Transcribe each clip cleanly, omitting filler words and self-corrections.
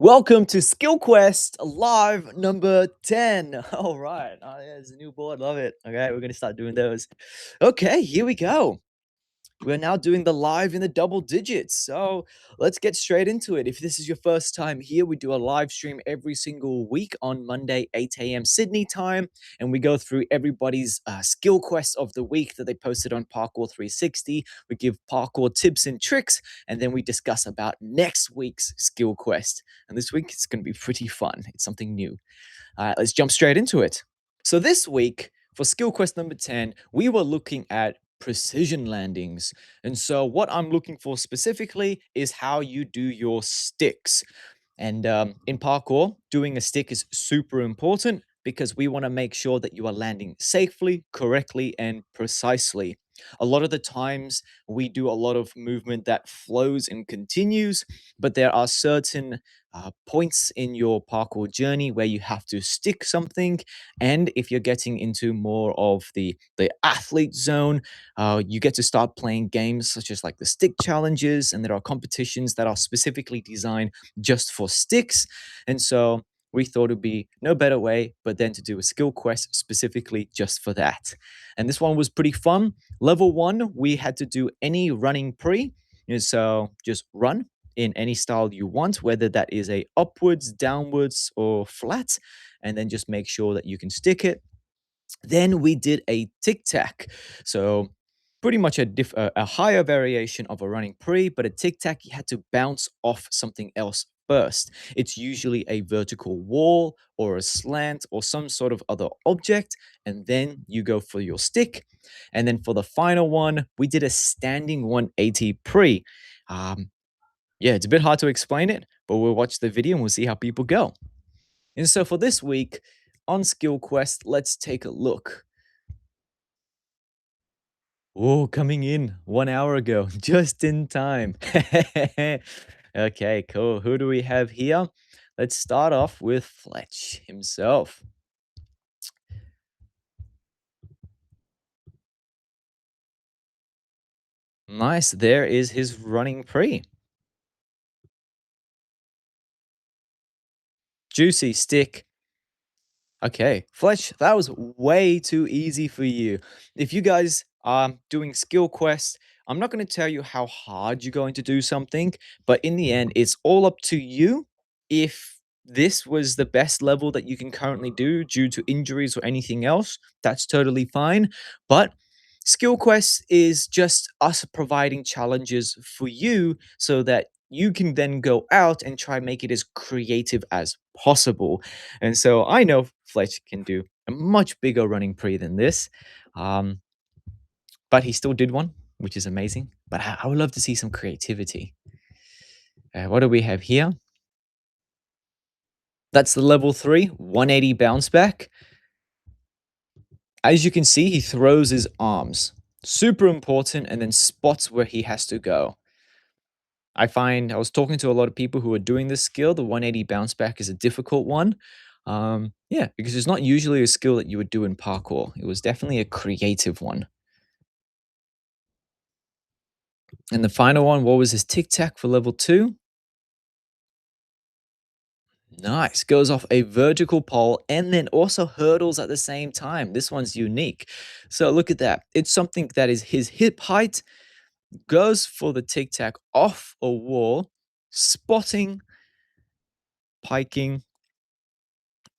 Welcome to Skill Quest live number 10. All right. Oh, yeah, there's a new board. Love it. Okay, we're going to start doing those. Okay, here we go. We're now doing the live in the double digits. So let's get straight into it. If this is your first time here, we do a live stream every single week on Monday, 8 a.m. Sydney time. And we go through everybody's skill quest of the week that they posted on Parkour 360. We give parkour tips and tricks, and then we discuss about next week's skill quest. And this week, it's going to be pretty fun. It's something new. Let's jump straight into it. So this week, for skill quest number 10, we were looking at precision landings. And so what I'm looking for specifically is how you do your sticks. And in parkour, doing a stick is super important because we want to make sure that you are landing safely, correctly, and precisely. A lot of the times we do a lot of movement that flows and continues, but there are certain points in your parkour journey where you have to stick something. And if you're getting into more of the athlete zone, you get to start playing games such as like the stick challenges, and there are competitions that are specifically designed just for sticks. And so we thought it'd be no better way but then to do a skill quest specifically just for that. And this one was pretty fun. Level 1, we had to do any running pre. And so just run in any style you want, whether that is a upwards, downwards, or flat, and then just make sure that you can stick it. Then we did a tic tac. So pretty much a higher variation of a running pre, but a tic tac, you had to bounce off something else first. It's usually a vertical wall or a slant or some sort of other object, and then you go for your stick. And then for the final one, we did a standing 180 pre. Yeah, it's a bit hard to explain it, but we'll watch the video and we'll see how people go. And so for this week on Skill Quest, let's take a look. Oh, coming in 1 hour ago, just in time. Okay, cool. Who do we have here? Let's start off with Fletch himself. Nice. There is his running pre. Juicy stick. Okay, Fletch, that was way too easy for you. If you guys are doing skill quests, I'm not going to tell you how hard you're going to do something, but in the end, it's all up to you. If this was the best level that you can currently do due to injuries or anything else, that's totally fine. But skill quests is just us providing challenges for you so that you can then go out and try make it as creative as possible. And so I know Fletch can do a much bigger running pre than this, um, but he still did one, which is amazing. But I would love to see some creativity. What do we have here? That's the level 3, 180 bounce back. As you can see, he throws his arms. Super important, and then spots where he has to go. I find I was talking to a lot of people who are doing this skill. The 180 bounce back is a difficult one. Yeah, because it's not usually a skill that you would do in parkour. It was definitely a creative one. And the final one, what was his tic tac for level 2? Nice. Goes off a vertical pole and then also hurdles at the same time. This one's unique. So look at that. It's something that is his hip height, goes for the tic tac off a wall, spotting, piking,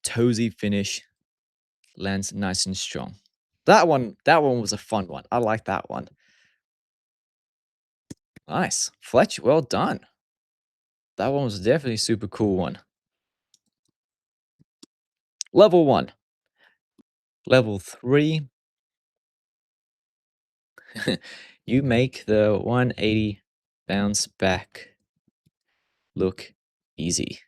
toesy finish, lands nice and strong. That one was a fun one. I like that one. Nice. Fletch, well done. That one was definitely a super cool one. Level 1. Level 3. You make the 180 bounce back look easy.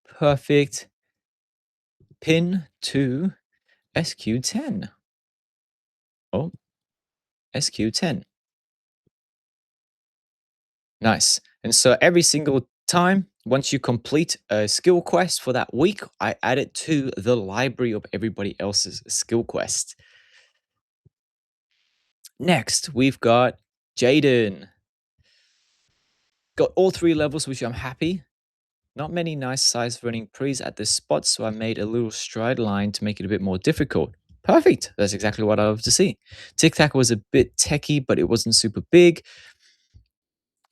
Perfect. Pin to SQ10. Oh, SQ10. Nice. And so every single time Once you complete a skill quest for that week, I add it to the library of everybody else's skill quest. Next, we've got Jaden. Got all three levels, which I'm happy. Not many nice sized running pre's at this spot, so I made a little stride line to make it a bit more difficult. Perfect. That's exactly what I love to see. Tic Tac was a bit techy, but it wasn't super big.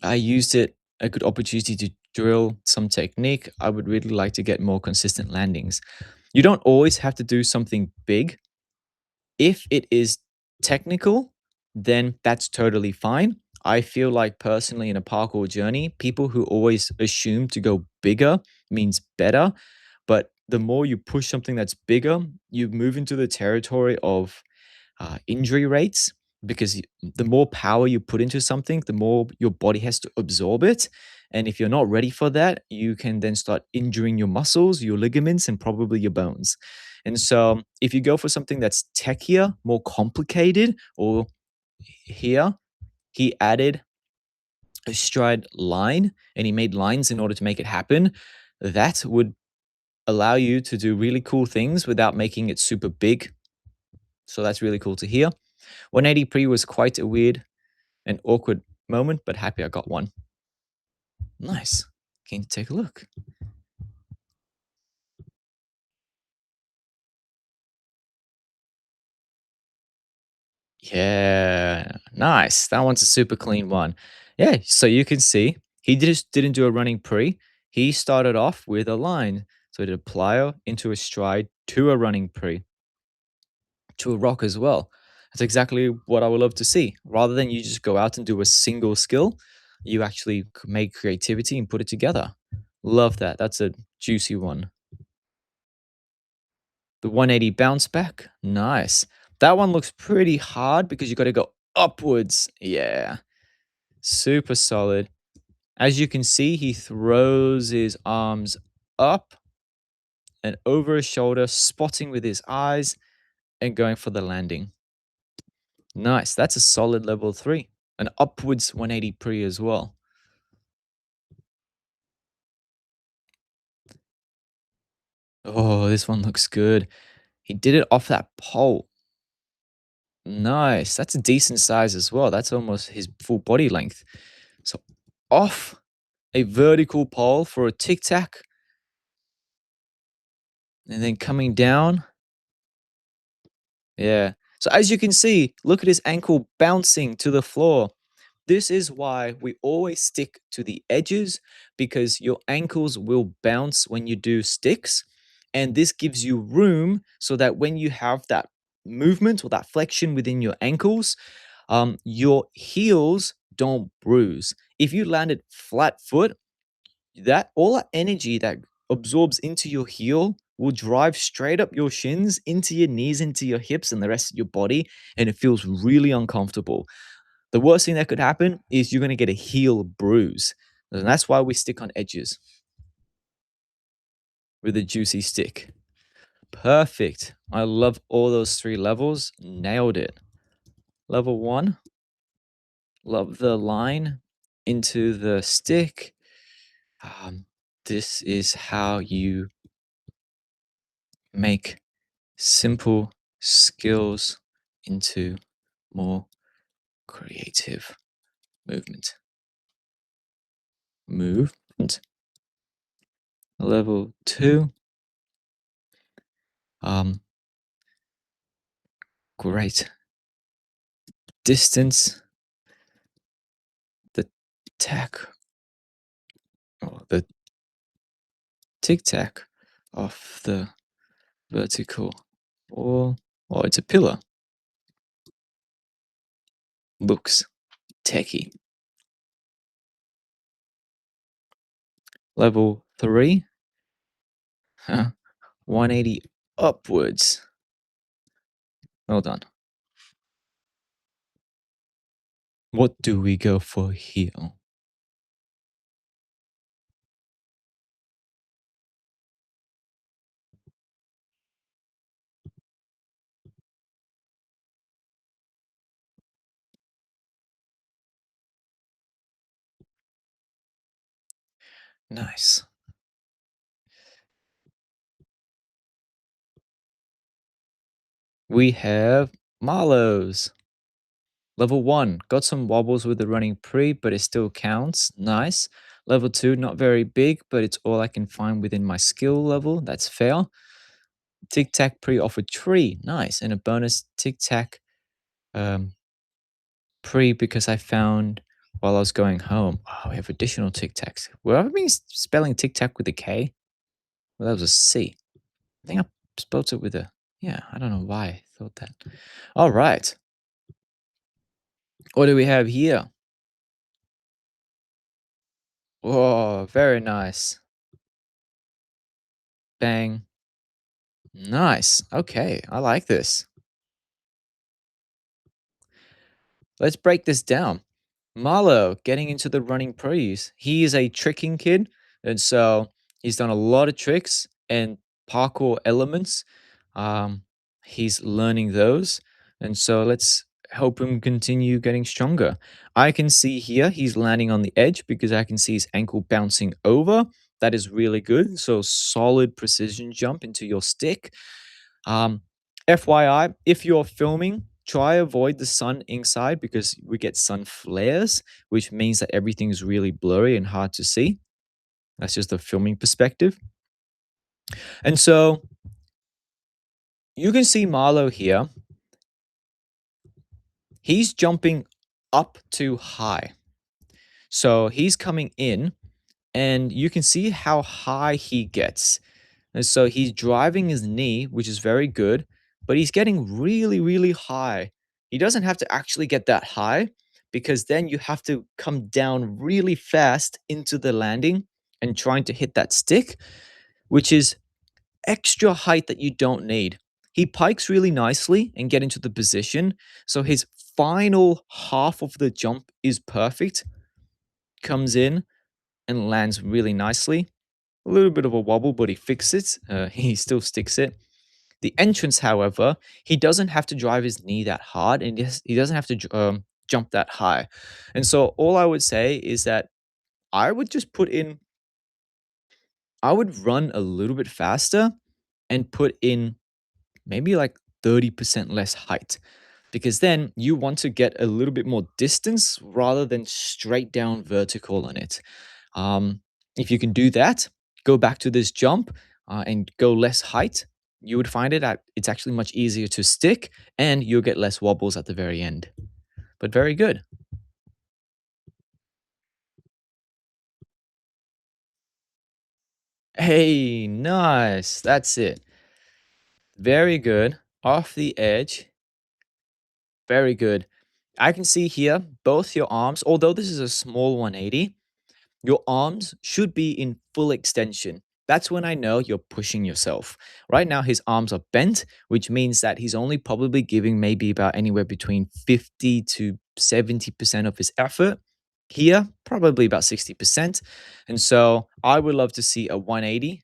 I used it a good opportunity to drill some technique. I would really like to get more consistent landings. You don't always have to do something big. If it is technical, then that's totally fine. I feel like personally in a parkour journey, people who always assume to go bigger means better. But the more you push something that's bigger, you move into the territory of injury rates because the more power you put into something, the more your body has to absorb it. And if you're not ready for that, you can then start injuring your muscles, your ligaments, and probably your bones. And so, if you go for something that's techier, more complicated, or here, he added a stride line and he made lines in order to make it happen, that would allow you to do really cool things without making it super big. So, that's really cool to hear. 180 pre was quite a weird and awkward moment, but happy I got one. Nice. Keen to take a look. Yeah, nice. That one's a super clean one. Yeah, so you can see he just didn't do a running pre. He started off with a line. So he did a plyo into a stride to a running pre to a rock as well. That's exactly what I would love to see. Rather than you just go out and do a single skill, you actually make creativity and put it together. Love that. That's a juicy one. The 180 bounce back. Nice. That one looks pretty hard because you got to go upwards. Yeah. Super solid. As you can see, he throws his arms up and over his shoulder, spotting with his eyes and going for the landing. Nice. That's a solid level 3. An upwards 180 pre as well. Oh, this one looks good. He did it off that pole. Nice. That's a decent size as well. That's almost his full body length. So off a vertical pole for a tic tac, and then coming down. Yeah. So as you can see, look at his ankle bouncing to the floor. This is why we always stick to the edges because your ankles will bounce when you do sticks. And this gives you room so that when you have that movement or that flexion within your ankles, your heels don't bruise. If you landed flat foot, that all that energy that absorbs into your heel will drive straight up your shins into your knees, into your hips, and the rest of your body, and it feels really uncomfortable. The worst thing that could happen is you're going to get a heel bruise, and that's why we stick on edges with a juicy stick. Perfect. I love all those 3 levels. Nailed it. Level 1, love the line into the stick. This is how you make simple skills into more creative movement. Movement. Level 2. Um, great. Distance. The tack or the tic tac of the vertical wall. Oh, it's a pillar. Looks techy. Level 3. 180 upwards. Well done. What do we go for here? Nice. We have Marlowe's. Level 1, got some wobbles with the running pre, but it still counts. Nice. Level 2, not very big, but it's all I can find within my skill level. That's fair. Tic Tac pre off a tree. Nice. And a bonus Tic Tac um, pre because I found while I was going home. Oh, we have additional Tic Tacs. Well, I've been spelling Tic Tac with a K. Well, that was a C. I think I spelled it with a. Yeah, I don't know why I thought that. All right. What do we have here? Oh, very nice. Bang. Nice. Okay, I like this. Let's break this down. Marlo getting into the running pros. He is a tricking kid, and so he's done a lot of tricks and parkour elements. Um, he's learning those, and so let's help him continue getting stronger. I can see here he's landing on the edge because I can see his ankle bouncing over. That is really good. So solid precision jump into your stick. Um, FYI, if you're filming, try avoid the sun inside because we get sun flares, which means that everything is really blurry and hard to see. That's just a filming perspective. And so you can see Marlo here. He's jumping up too high. So he's coming in, and you can see how high he gets. And so he's driving his knee, which is very good, but he's getting really, really high. He doesn't have to actually get that high because then you have to come down really fast into the landing and trying to hit that stick, which is extra height that you don't need. He pikes really nicely and get into the position. So his final half of the jump is perfect, comes in and lands really nicely. A little bit of a wobble, but he fixes it. He still sticks it. The entrance, however, he doesn't have to drive his knee that hard, and he doesn't have to jump that high. And so, all I would say is that I would just put in, I would run a little bit faster and put in maybe like 30% less height because then you want to get a little bit more distance rather than straight down vertical on it. If you can do that, go back to this jump and go less height, you would find it that it's actually much easier to stick and you'll get less wobbles at the very end. But very good. Hey, nice. That's it. Very good. Off the edge. Very good. I can see here both your arms, although this is a small 180, your arms should be in full extension. That's when I know you're pushing yourself. Right now, his arms are bent, which means that he's only probably giving maybe about anywhere between 50 to 70% of his effort. Here, probably about 60%. And so I would love to see a 180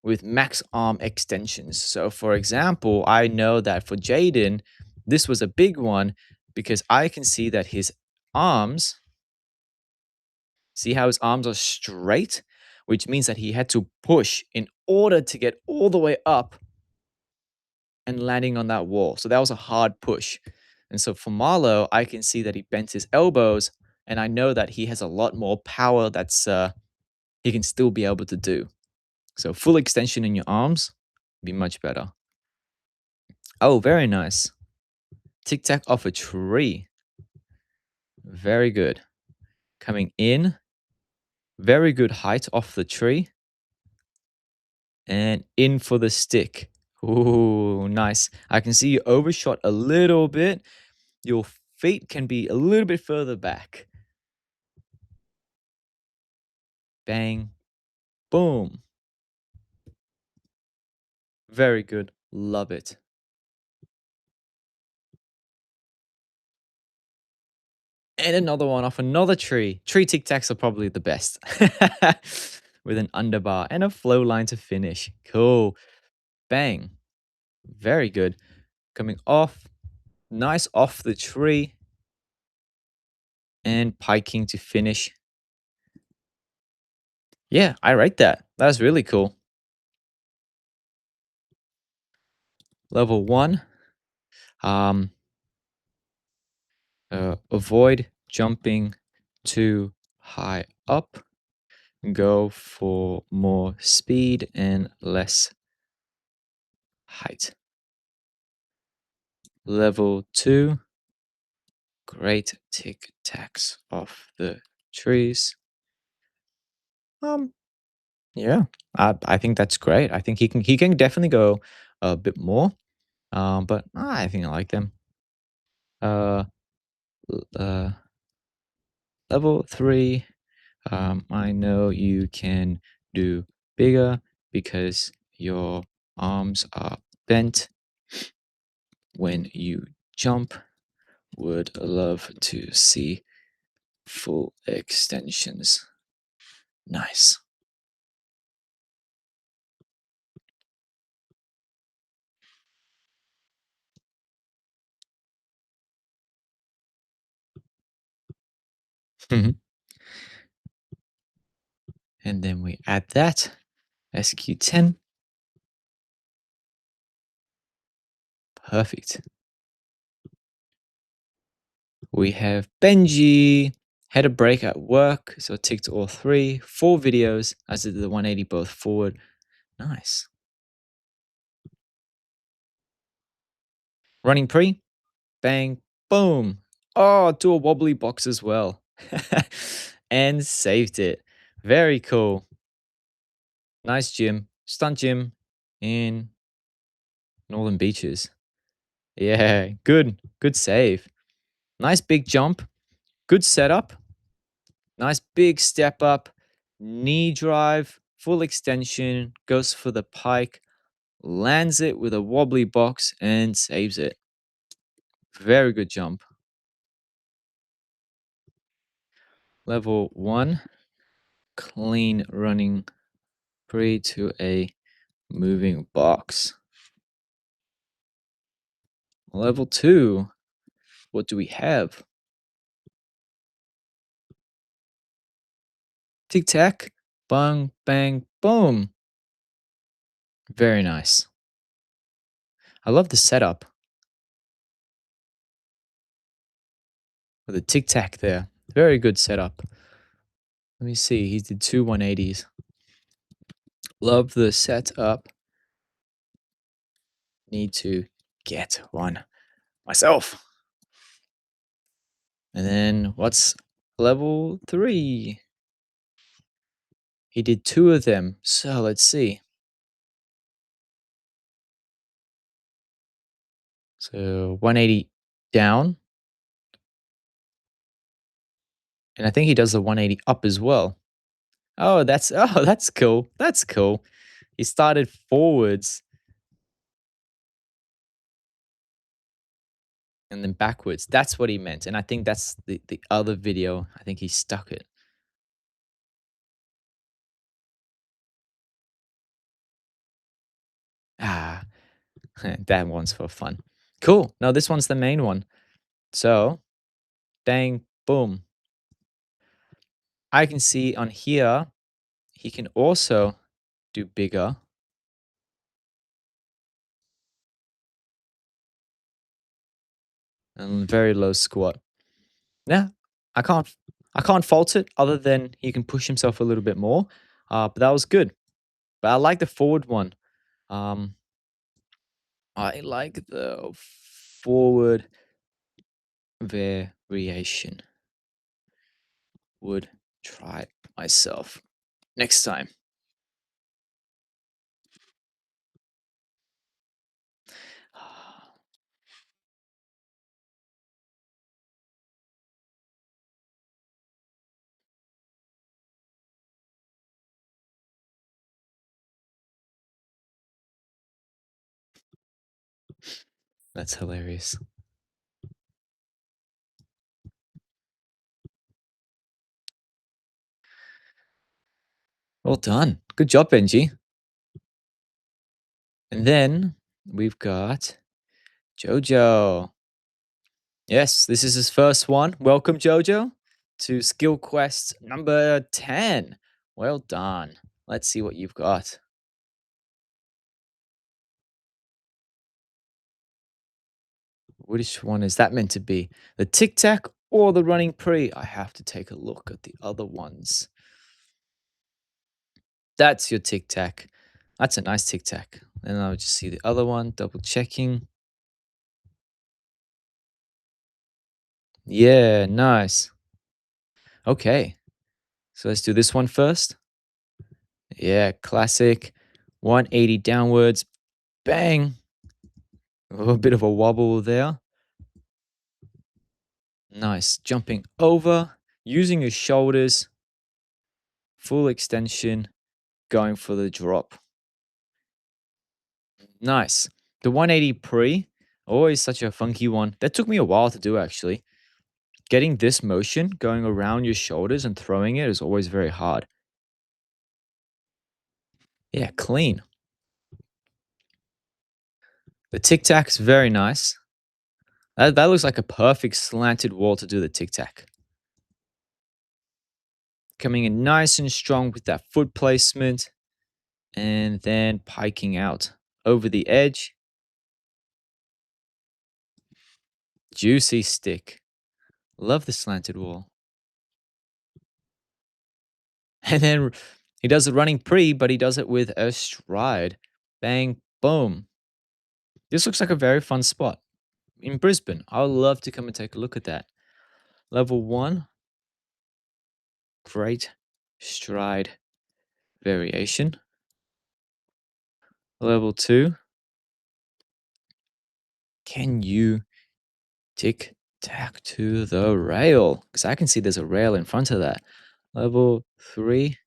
with max arm extensions. So, for example, I know that for Jaden, this was a big one because I can see that his arms, see how his arms are straight, which means that he had to push in order to get all the way up and landing on that wall. So that was a hard push. And so for Marlo, I can see that he bent his elbows, and I know that he has a lot more power that's he can still be able to do. So full extension in your arms be much better. Oh, very nice. Tic tac off a tree. Very good. Coming in. Very good height off the tree. And in for the stick. Ooh, nice. I can see you overshot a little bit. Your feet can be a little bit further back. Bang. Boom. Very good. Love it. And another one off another tree. Tree tic tacs are probably the best. With an underbar and a flow line to finish. Cool. Bang. Very good. Coming off. Nice off the tree. And piking to finish. Yeah, I rate that. That's really cool. Level 1. Um, avoid jumping too high up. Go for more speed and less height. Level 2, great tic tacs off the trees. Um, yeah, I think that's great. I think he can definitely go a bit more. But I think I like them. Uh, l- uh, Level 3. I know you can do bigger because your arms are bent when you jump. Would love to see full extensions. Nice. Mhm. And then we add that SQ10. Perfect. We have Benji. Had a break at work, so I ticked all three. 4 videos, as did the 180 both forward. Nice. Running pre, bang, boom. Oh, do a wobbly box as well. And saved it. Very cool. Nice gym. Stunt gym in Northern Beaches. Yeah, good. Good save. Nice big jump. Good setup. Nice big step up. Knee drive. Full extension. Goes for the pike. Lands it with a wobbly box and saves it. Very good jump. Level 1. Clean running pre to a moving box. Level 2. What do we have? Tic tac. Bang, bang, boom. Very nice. I love the setup with the tic tac there. Very good setup. Let me see. He did 2 180s. Love the setup. Need to get one myself. And then what's level 3? He did 2 of them. So let's see. So 180 down. And I think he does the 180 up as well. That's cool. That's cool. He started forwards and then backwards. That's what he meant. And I think that's the other video. I think he stuck it. Ah, that one's for fun. Cool. Now this one's the main one. So, bang, boom. I can see on here, he can also do bigger and very low squat. Yeah, I can't I can't fault it other than he can push himself a little bit more. But that was good. But I like the forward one. Um, I like the forward variation. Would try myself next time. That's hilarious. Well done. Good job, Benji. And then we've got Jojo. Yes, this is his first one. Welcome, Jojo, to Skill Quest number 10. Well done. Let's see what you've got. Which one is that meant to be? The tic tac or the running pre? I have to take a look at the other ones. That's your tic tac. That's a nice tic tac. And I'll just see the other one, double checking. Yeah, nice. Okay, so let's do this one first. Yeah, classic. 180 downwards. Bang. A little bit of a wobble there. Nice. Jumping over, using your shoulders, full extension, going for the drop. Nice. The 180 pre, always such a funky one. That took me a while to do actually. Getting this motion going around your shoulders and throwing it is always very hard. Yeah, clean. The tic tac's very nice. That looks like a perfect slanted wall to do the tic tac. Coming in nice and strong with that foot placement and then piking out over the edge. Juicy stick. Love the slanted wall. And then he does the running pre, but he does it with a stride. Bang, boom. This looks like a very fun spot in Brisbane. I would love to come and take a look at that. Level 1, great stride variation. Level 2, can you tic tac to the rail? Because I can see there's a rail in front of that. Level 3,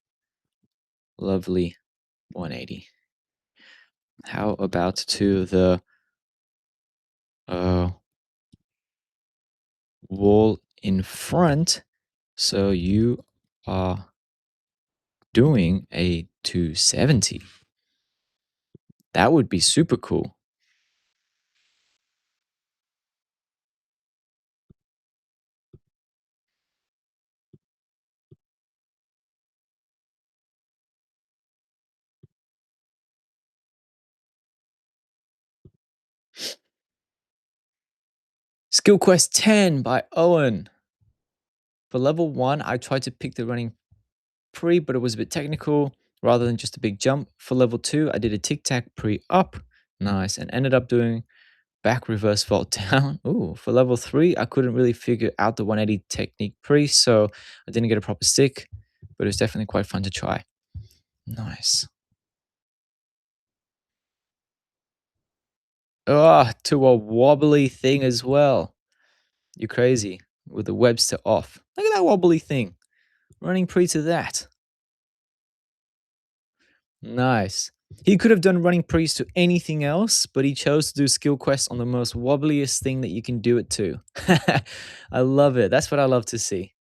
lovely 180. How about to the uh, wall in front? So you are doing a 270. That would be super cool. Skill Quest 10 by Owen. For level 1, I tried to pick the running pre, but it was a bit technical rather than just a big jump. For level 2, I did a tic tac pre up. Nice. And ended up doing back reverse vault down. Ooh, for level 3, I couldn't really figure out the 180 technique pre, so I didn't get a proper stick, but it was definitely quite fun to try. Nice. Ah, to a wobbly thing as well. You're crazy. With the Webster off. Look at that wobbly thing. Running pre to that. Nice. He could have done running priest to anything else, but he chose to do skill quest on the most wobbliest thing that you can do it to. I love it. That's what I love to see.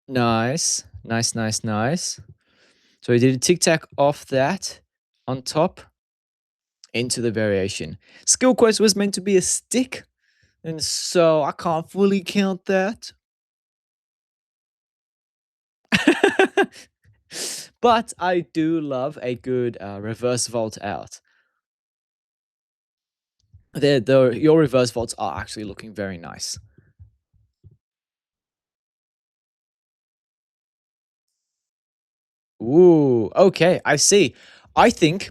Nice. Nice, nice, nice. So he did a tic tac off that on top into the variation. Skill quest was meant to be a stick, and so I can't fully count that. But I do love a good reverse vault out. Your reverse vaults are actually looking very nice. Ooh, okay, I see. I think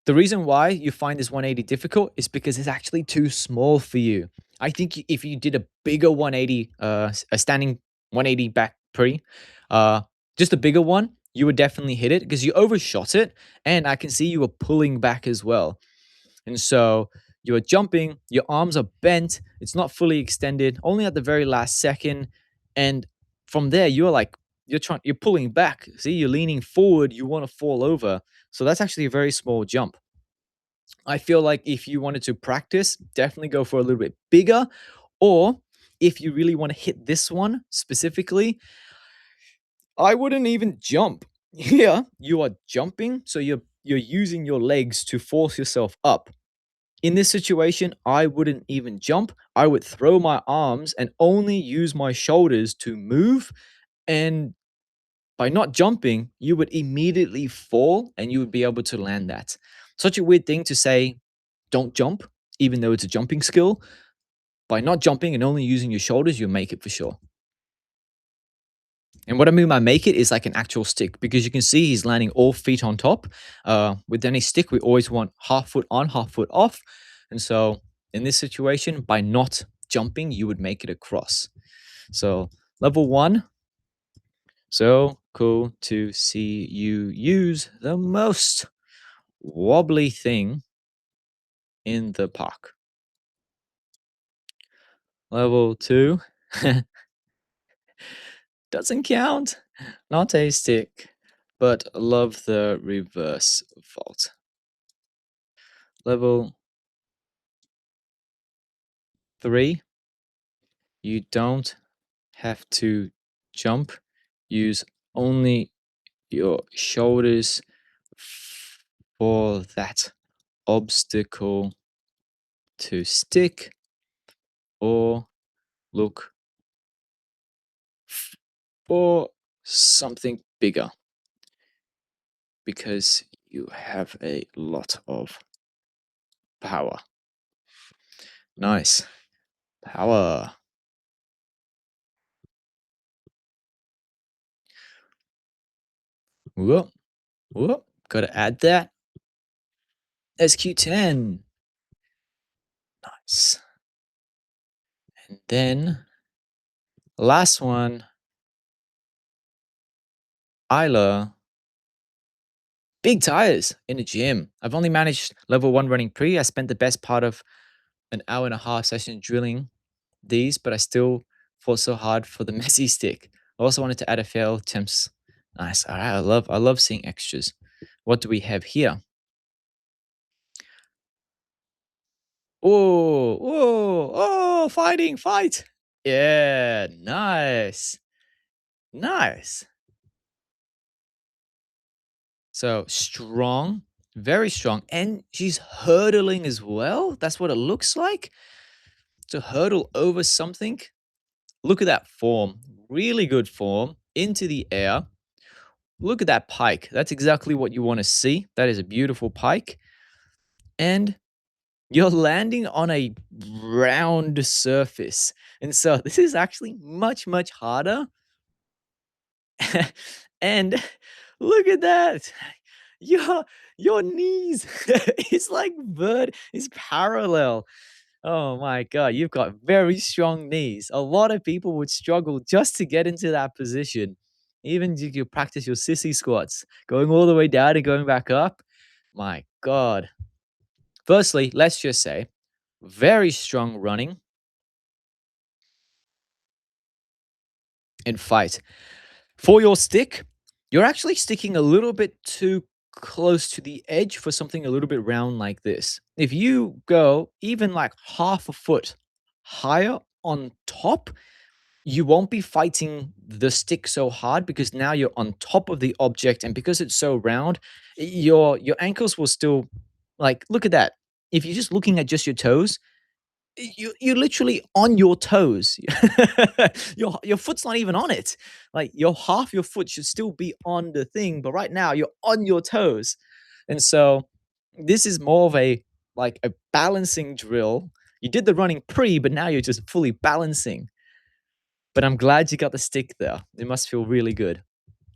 the reason why you find this 180 difficult is because it's actually too small for you. I think if you did a bigger 180, a standing 180 back pre, uh, just a bigger one, you would definitely hit it because you overshot it, and I can see you were pulling back as well. And so you are jumping, your arms are bent, it's not fully extended, only at the very last second. And from there, you're pulling back. See, you're leaning forward, you want to fall over. So that's actually a very small jump. I feel like if you wanted to practice, definitely go for a little bit bigger. Or if you really want to hit this one specifically, I wouldn't even jump. Here, you are jumping, so you're using your legs to force yourself up. In this situation, I wouldn't even jump. I would throw my arms and only use my shoulders to move. And by not jumping, you would immediately fall and you would be able to land that. Such a weird thing to say don't jump, even though it's a jumping skill. By not jumping and only using your shoulders, you'll make it for sure. And what I mean by make it is like an actual stick, because you can see he's landing all feet on top. With any stick, we always want half foot on, half foot off. And so in this situation, by not jumping, you would make it across. So level 1. So cool to see you use the most wobbly thing in the park. Level 2. Doesn't count. Not a stick, but love the reverse vault. Level 3. You don't have to jump. Use only your shoulders for that obstacle to stick, or look for something bigger, because you have a lot of power. Nice. Power. Whoop, whoop. Gotta add that. SQ10. Nice. And then last one, Isla. Big tires in the gym. I've only managed level 1 running pre. I spent the best part of an hour and a half session drilling these, but I still fought so hard for the messy stick. I also wanted to add a fail attempts. Nice. All right. I love seeing extras. What do we have here? Oh, oh, oh, fight. Yeah, nice. Nice. So strong, very strong. And she's hurdling as well. That's what it looks like. To hurdle over something. Look at that form. Really good form into the air. Look at that pike. That's exactly what you want to see. That is a beautiful pike. And you're landing on a round surface. And so this is actually much, much harder. And look at that. Your knees is like is parallel. Oh my god, you've got very strong knees. A lot of people would struggle just to get into that position. Even if you practice your sissy squats, going all the way down and going back up. My god. Firstly, let's just say very strong running and fight. For your stick, you're actually sticking a little bit too close to the edge for something a little bit round like this. If you go even like half a foot higher on top, you won't be fighting the stick so hard, because now you're on top of the object, and because it's so round, your ankles will still, like, look at that. If you're just looking at just your toes, you're literally on your toes. Your foot's not even on it. Like, your half your foot should still be on the thing, but right now you're on your toes. And so this is more of a, like, a balancing drill. You did the running pre, but now you're just fully balancing. But I'm glad you got the stick there. It must feel really good.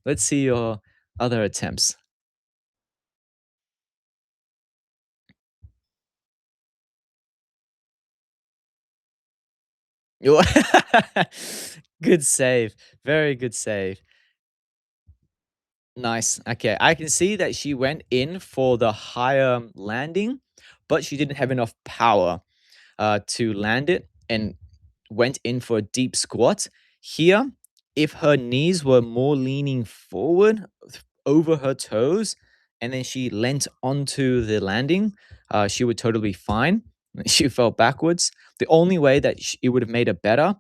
Let's see your other attempts. Your good save. Very good save. Nice. Okay, I can see that she went in for the higher landing, but she didn't have enough power to land it, and went in for a deep squat. Here, if her knees were more leaning forward over her toes, and then she leant onto the landing, she would totally be fine. She fell backwards. The only way that it would have made her better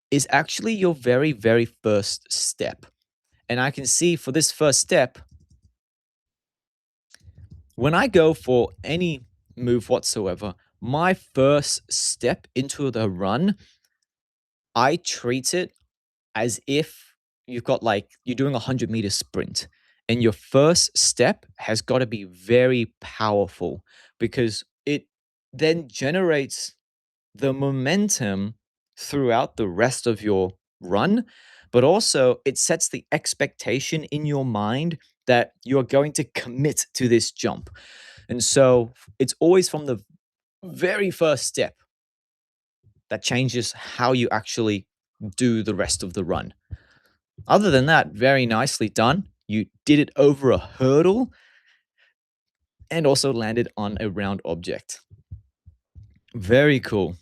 is actually your very, very first step. And I can see for this first step, when I go for any move whatsoever, my first step into the run, I treat it as if you're doing a 100-meter sprint. And your first step has got to be very powerful because it then generates the momentum throughout the rest of your run, but also it sets the expectation in your mind that you're going to commit to this jump. And so it's always from the very first step that changes how you actually do the rest of the run. Other than that, very nicely done. You did it over a hurdle and also landed on a round object. Very cool.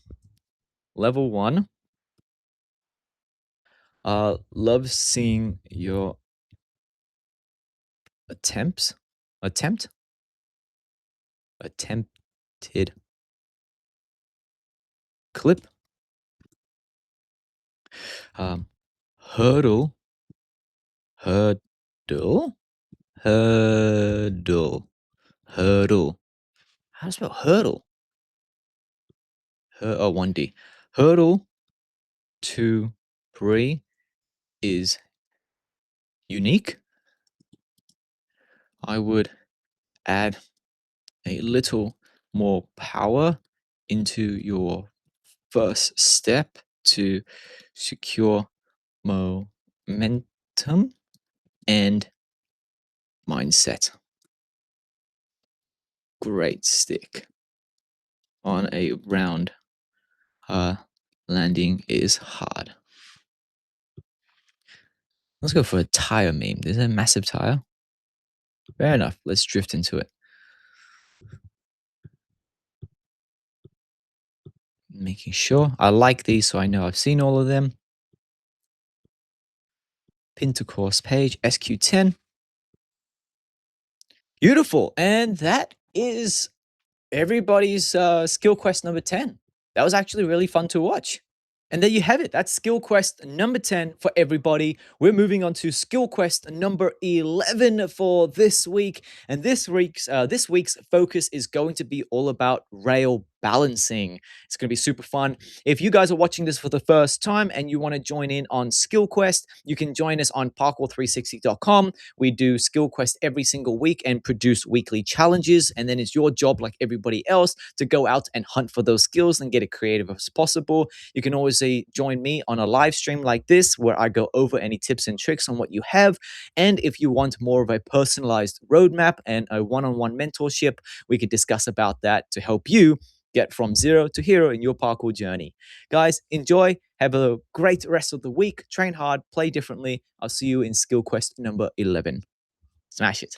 Level 1. Love seeing your attempts. Attempt? Attempted clip. Um, hurdle. Hurdle. Hurdle. Hurdle. How to spell hurdle? Oh, 1D. Hurdle 2, 3 is unique. I would add a little more power into your first step to secure momentum and mindset. Great stick on a round landing is hard. Let's go for a tire meme. There's a massive tire. Fair enough. Let's drift into it. Making sure. I like these so I know I've seen all of them. Pin to course page, SQ10. Beautiful. And that is everybody's skill quest number 10. That was actually really fun to watch. And there you have it. That's skill quest number 10 for everybody. We're moving on to skill quest number 11 for this week. And this week's focus is going to be all about rail balancing. It's going to be super fun. If you guys are watching this for the first time and you want to join in on skill quest, you can join us on parkour360.com. We do skill quest every single week and produce weekly challenges. And then it's your job, like everybody else, to go out and hunt for those skills and get it creative as possible. You can always join me on a live stream like this where I go over any tips and tricks on what you have. And if you want more of a personalized roadmap and a one-on-one mentorship, we could discuss about that to help you get from zero to hero in your parkour journey. Guys, enjoy. Have a great rest of the week. Train hard, play differently. I'll see you in skill quest number 11. Smash it.